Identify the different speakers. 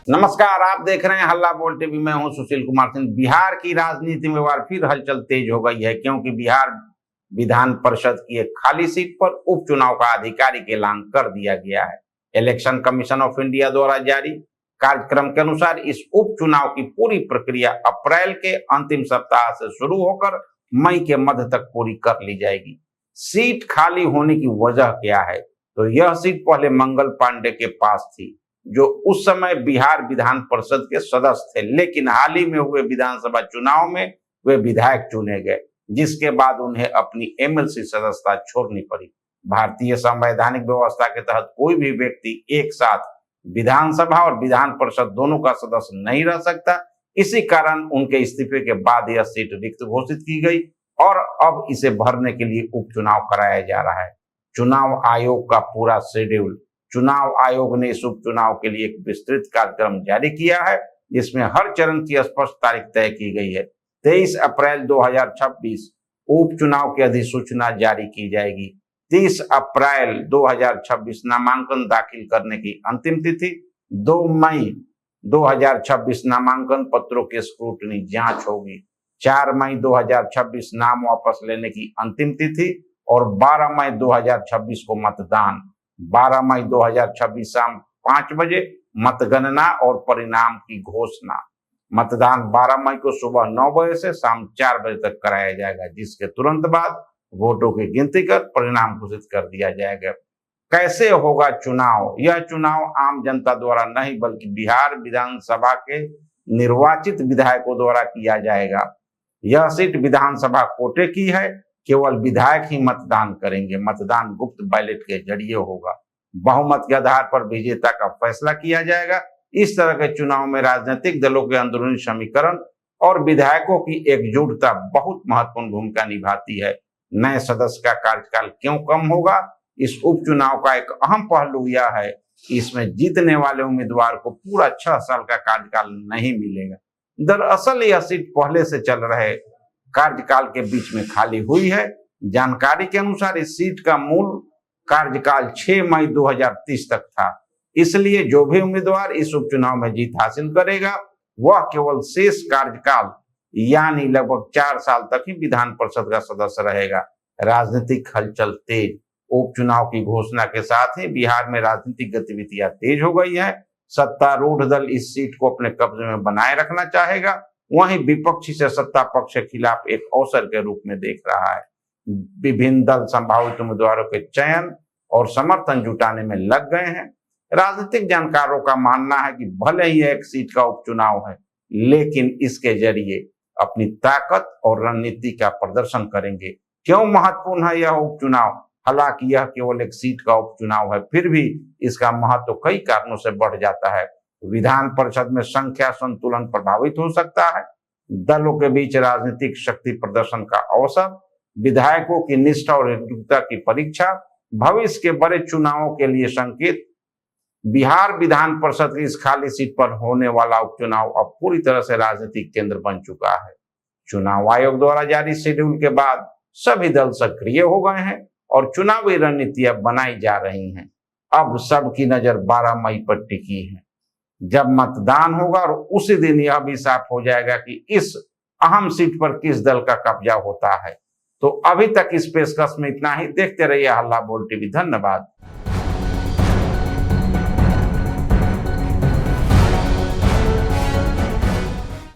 Speaker 1: नमस्कार, आप देख रहे हैं हल्ला बोल टीवी। मैं हूं सुशील कुमार सिंह। बिहार की राजनीति में एक बार फिर हलचल तेज हो गई है, क्योंकि बिहार विधान परिषद की एक खाली सीट पर उपचुनाव का आधिकारिक ऐलान कर दिया गया है। इलेक्शन कमीशन ऑफ इंडिया द्वारा जारी कार्यक्रम के अनुसार इस उपचुनाव की पूरी प्रक्रिया अप्रैल के अंतिम सप्ताह से शुरू होकर मई के मध्य तक पूरी कर ली जाएगी। सीट खाली होने की वजह क्या है? तो यह सीट पहले मंगल पांडे के पास थी, जो उस समय बिहार विधान परिषद के सदस्य थे, लेकिन हाल ही में हुए विधानसभा चुनाव में वे विधायक चुने गए, जिसके बाद उन्हें अपनी एमएलसी सदस्यता छोड़नी पड़ी। भारतीय संवैधानिक व्यवस्था के तहत कोई भी व्यक्ति एक साथ विधानसभा और विधान परिषद दोनों का सदस्य नहीं रह सकता। इसी कारण उनके इस्तीफे के बाद यह सीट रिक्त घोषित की गई और अब इसे भरने के लिए उपचुनाव कराया जा रहा है। चुनाव आयोग का पूरा शेड्यूल। चुनाव आयोग ने इस उपचुनाव के लिए एक विस्तृत कार्यक्रम जारी किया है, जिसमें हर चरण की स्पष्ट तारीख तय की गई है। 23 अप्रैल 2026 उपचुनाव की अधिसूचना जारी की जाएगी। 30 अप्रैल 2026 नामांकन दाखिल करने की अंतिम तिथि। 2 मई 2026 नामांकन पत्रों की स्क्रूटनी जांच होगी। 4 मई 2026 नाम वापस लेने की अंतिम तिथि और 12 मई 2026 को मतदान। 12 मई 2026 शाम 5 बजे मतगणना और परिणाम की घोषणा। मतदान 12 मई को सुबह 9 बजे से शाम 4 बजे तक कराया जाएगा, जिसके तुरंत बाद वोटों की गिनती कर परिणाम घोषित कर दिया जाएगा। कैसे होगा चुनाव? यह चुनाव आम जनता द्वारा नहीं, बल्कि बिहार विधानसभा के निर्वाचित विधायकों द्वारा किया जाएगा। यह सीट विधानसभा कोटे की है। केवल विधायक ही मतदान करेंगे। मतदान गुप्त बैलेट के जरिए होगा। बहुमत के आधार पर विजेता का फैसला किया जाएगा। इस तरह के चुनाव में राजनीतिक दलों के अंदरूनी समीकरण और विधायकों की एकजुटता बहुत महत्वपूर्ण भूमिका निभाती है। नए सदस्य का कार्यकाल क्यों कम होगा? इस उपचुनाव का एक अहम पहलू यह है कि इसमें जीतने वाले उम्मीदवार को पूरा 6 साल का कार्यकाल नहीं मिलेगा। दरअसल यह सीट पहले से चल रहे कार्यकाल के बीच में खाली हुई है। जानकारी के अनुसार इस सीट का मूल कार्यकाल 6 मई 2030 तक था। इसलिए जो भी उम्मीदवार इस उपचुनाव में जीत हासिल करेगा, वह केवल शेष कार्यकाल यानी लगभग 4 साल तक ही विधान परिषद का सदस्य रहेगा। राजनीतिक हलचल तेज। उपचुनाव की घोषणा के साथ ही बिहार में राजनीतिक गतिविधियां तेज हो गई है। सत्तारूढ़ दल इस सीट को अपने कब्जे में बनाए रखना चाहेगा, वहीं विपक्षी से सत्ता पक्ष के खिलाफ एक अवसर के रूप में देख रहा है। विभिन्न दल संभावित उम्मीदवारों के चयन और समर्थन जुटाने में लग गए हैं। राजनीतिक जानकारों का मानना है कि भले ही एक सीट का उपचुनाव है, लेकिन इसके जरिए अपनी ताकत और रणनीति का प्रदर्शन करेंगे। क्यों महत्वपूर्ण है यह उपचुनाव? हालांकि यह केवल एक सीट का उपचुनाव है, फिर भी इसका महत्व कई कारणों से बढ़ जाता है। विधान परिषद में संख्या संतुलन प्रभावित हो सकता है। दलों के बीच राजनीतिक शक्ति प्रदर्शन का अवसर, विधायकों की निष्ठा और एकजुटता की परीक्षा, भविष्य के बड़े चुनावों के लिए संकेत। बिहार विधान परिषद की इस खाली सीट पर होने वाला उपचुनाव अब पूरी तरह से राजनीतिक केंद्र बन चुका है। चुनाव आयोग द्वारा जारी शेड्यूल के बाद सभी दल सक्रिय हो गए हैं और चुनावी रणनीतियां बनाई जा रही हैं। अब सबकी नजर 12 मई पर टिकी है, जब मतदान होगा, और उसी दिन यह भी साफ हो जाएगा कि इस अहम सीट पर किस दल का कब्जा होता है। तो अभी तक इस पेशकश में इतना ही। देखते रहिए हल्ला बोल टीवी। धन्यवाद।